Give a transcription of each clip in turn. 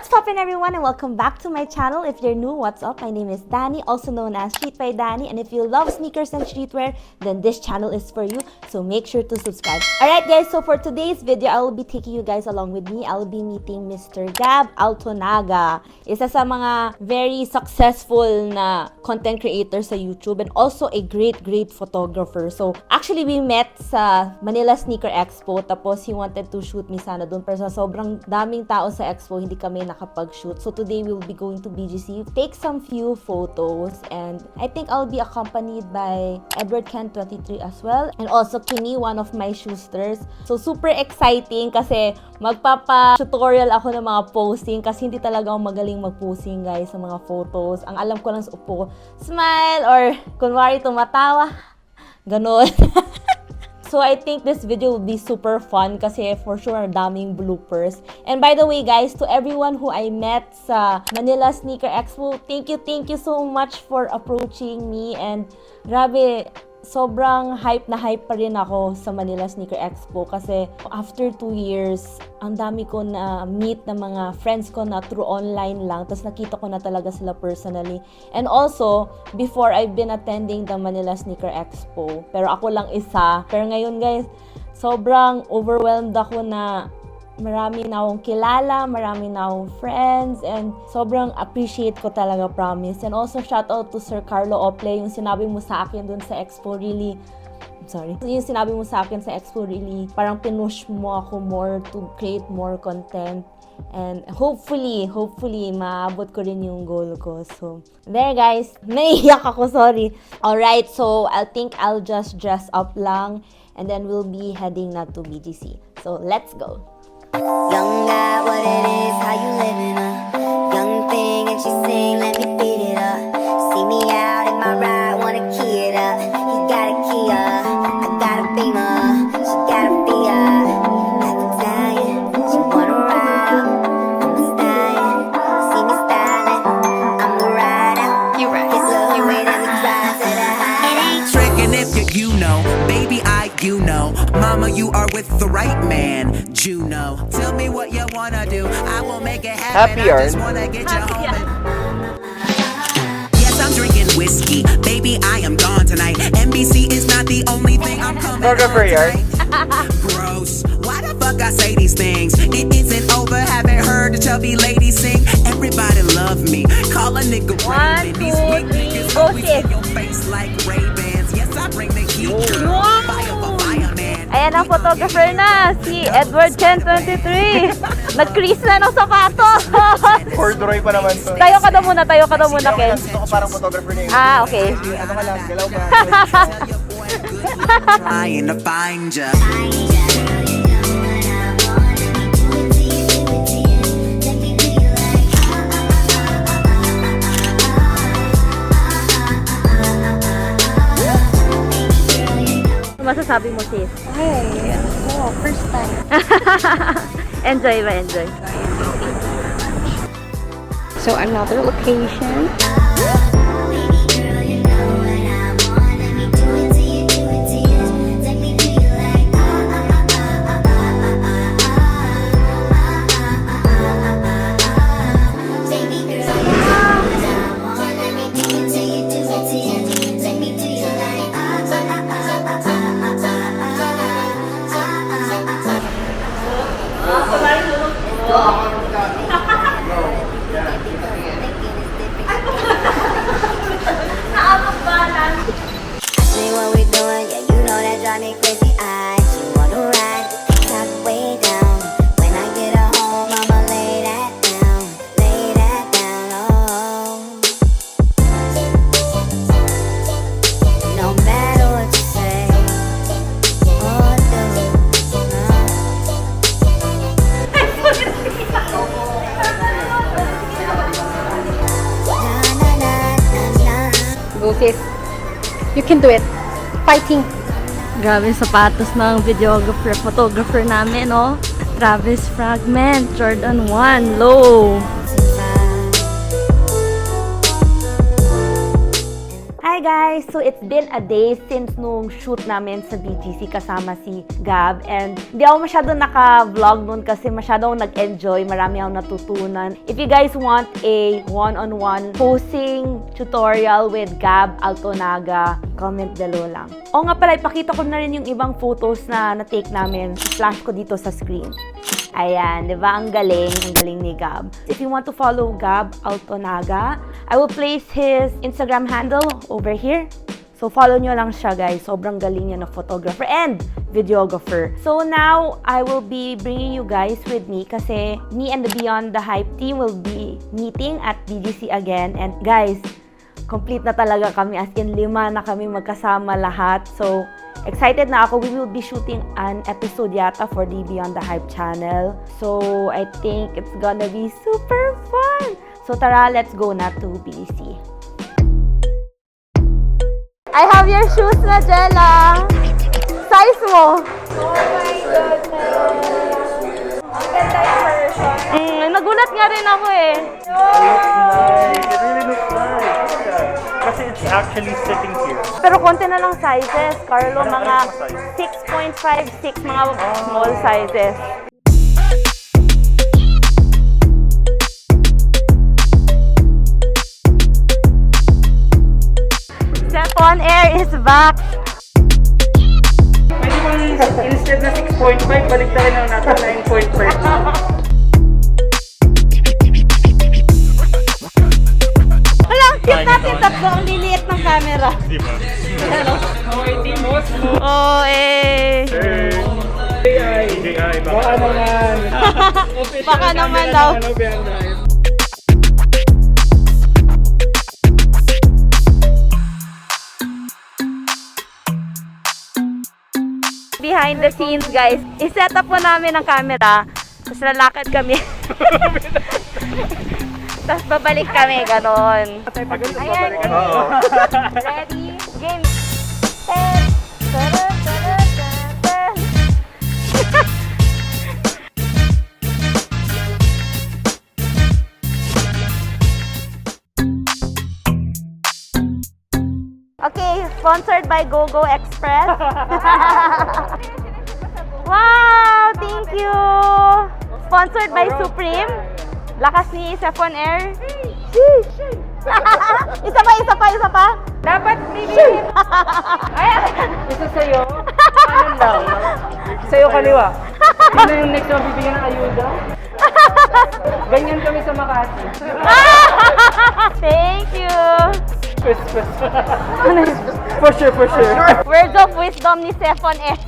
What's poppin', everyone, and welcome back to my channel. If you're new, what's up? My name is Dani, also known as Streetwear Photoshoot, and if you love sneakers and streetwear, then this channel is for you, so make sure to subscribe. Alright guys, so for today's video, I will be taking you guys along with me. I'll be meeting Mr. Gab Altonaga, isa sa mga very successful na content creator sa YouTube and also a great photographer. So actually, we met sa Manila Sneaker Expo, tapos he wanted to shoot me sana doon, pero sa sobrang daming tao sa expo, hindi kami nakapag-shoot. So today we'll be going to BGC, take some few photos, and I think I'll be accompanied by Edward Ken 23 as well, and also Kimi, one of my shoesters. So super exciting kasi magpapa-tutorial ako ng mga posing kasi hindi talaga ako magaling mag-posing guys sa mga photos. Ang alam ko lang sa upo, smile or kunwari tumatawa, ganon. So I think this video will be super fun kasi for sure daming bloopers. And by the way guys, to everyone who I met sa Manila Sneaker Expo, thank you so much for approaching me. And grabe, sobrang hype pa rin ako sa Manila Sneaker Expo kasi after 2 years, ang dami ko na meet na mga friends ko na through online lang, tapos nakita ko na talaga sila personally. And also, before I've been attending the Manila Sneaker Expo, pero ako lang isa. Pero ngayon guys, sobrang overwhelmed ako na marami na akong kilala, marami na akong friends, and sobrang appreciate ko talaga, promise. And also, shout out to Sir Carlo Ople, yung sinabi mo sa akin dun sa expo, really, yung sinabi mo sa akin sa expo, really, parang pinush mo ako more to create more content. And hopefully, maabot ko rin yung goal ko. So, there guys, naiyak ako, sorry. Alright, so I think I'll just dress up lang, and then we'll be heading na to BGC. So, let's go. Young guy, what it is, how you living, young thing, and she sing, let me beat it up. See me out in my ride, wanna key it up. He got a Kia, I got a Beamer. She got a Fiat, like Italian. She wanna ride up, I'm a stallion. See me styling, I'm a rider. You right, it's a way that we drive to the high. It ain't tricking if you know, baby, you know, mama, you are with the right man. Juno, tell me what you wanna do, I will make it happen. Happy I just wanna get you home and... Yes, I'm drinking whiskey, baby, I am gone tonight. NBC is not the only thing I'm coming on tonight. Gross, why the fuck I say these things? It isn't over, haven't heard the chubby lady sing. Everybody love me, call a nigga Raven. These big niggas always in your face like Ray-Bans. Yes, I bring the heat, girl. Fire for fireman. Ayan ang photographer na, si Edward Ken 23. Nag-crease na ng sapatos. Corduroy pa naman to. Tayo ka na muna, Ken. Gusto ko parang photographer na yun. Ah, okay. Ano ka lang, galaw ba? Trying to find ya. Masasabi mo, sis? Hey, first time. Enjoy ba? Enjoy. So another location. Go sis. You can do it. Fighting. Grabe sapatos ng videographer, photographer namin, no? Travis Fragment, Jordan 1, low. Hi guys! So it's been a day since nung shoot namin sa BGC kasama si Gab, and hindi ako masyado naka-vlog nun kasi masyado akong nag-enjoy, marami akong natutunan. If you guys want a one-on-one posing tutorial with Gab Altonaga, comment below lang. O nga pala, ipakita ko na rin yung ibang photos na na-take namin. Flash ko dito sa screen. Ayan, di ba? Ang galing ni Gab. If you want to follow Gab Altonaga, I will place his Instagram handle over here. So, follow nyo lang siya, guys. Sobrang galing niya na photographer and videographer. So, now, I will be bringing you guys with me kasi me and the Beyond the Hype team will be meeting at BGC again. And, guys, complete na talaga kami. As in, 5 na kami magkasama lahat. So, excited na ako. We will be shooting an episode yata for the Beyond the Hype channel. So, I think it's gonna be super fun. So, tara, let's go na to BGC. I have your shoes na, Jella. Size mo. Oh my goodness. Ang ganda yung version. Nagulat nga rin ako eh. Nice. It really looks nice. Kasi it's actually sitting here. Pero konti na lang sizes, Carlo. Mga 6.56, mga small sizes. Stephon Air is back. Pwede bang instead na 6.5, balik na rin natin 9.5. Cute natin tatlo, ang liliit ng camera. Diba? Oh, eh. AJ, Baka naman. Baka naman daw. Behind the scenes, guys. I-set up po namin ang camera. Tapos lalakad kami. Tapos babalik kami, ganon. Ayan. Ready? Game. Ten. Tarun, tarun, tarun, tarun. Okay, sponsored by GoGo Express. Wow, thank you. Sponsored by Supreme. Lakas ni Stephon Air. Isa pa. Dapat bibigyan. Isa sa'yo, kanan lang. Sa'yo kaliwa. Ano yung next na bibigyan ng ayuda? Ganyan kami sa Makati. Thank you. For sure. Words of wisdom ni Stephon Air.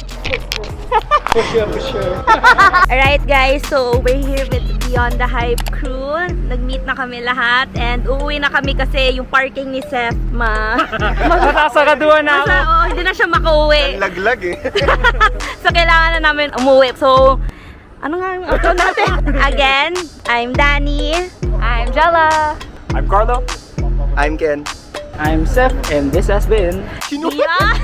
For sure. Alright guys, so we're here with Beyond the Hype crew. Nag-meet na kami lahat and uuwi na kami kasi yung parking ni Seth Masasagaduhan na ako. hindi na siya makauwi. Laglag eh. So kailangan na namin umuwi. So, ano nga ang outro natin? Again, I'm Dani. I'm Jella. I'm Carlo. I'm Ken. I'm Seth, and this has been... Yeah.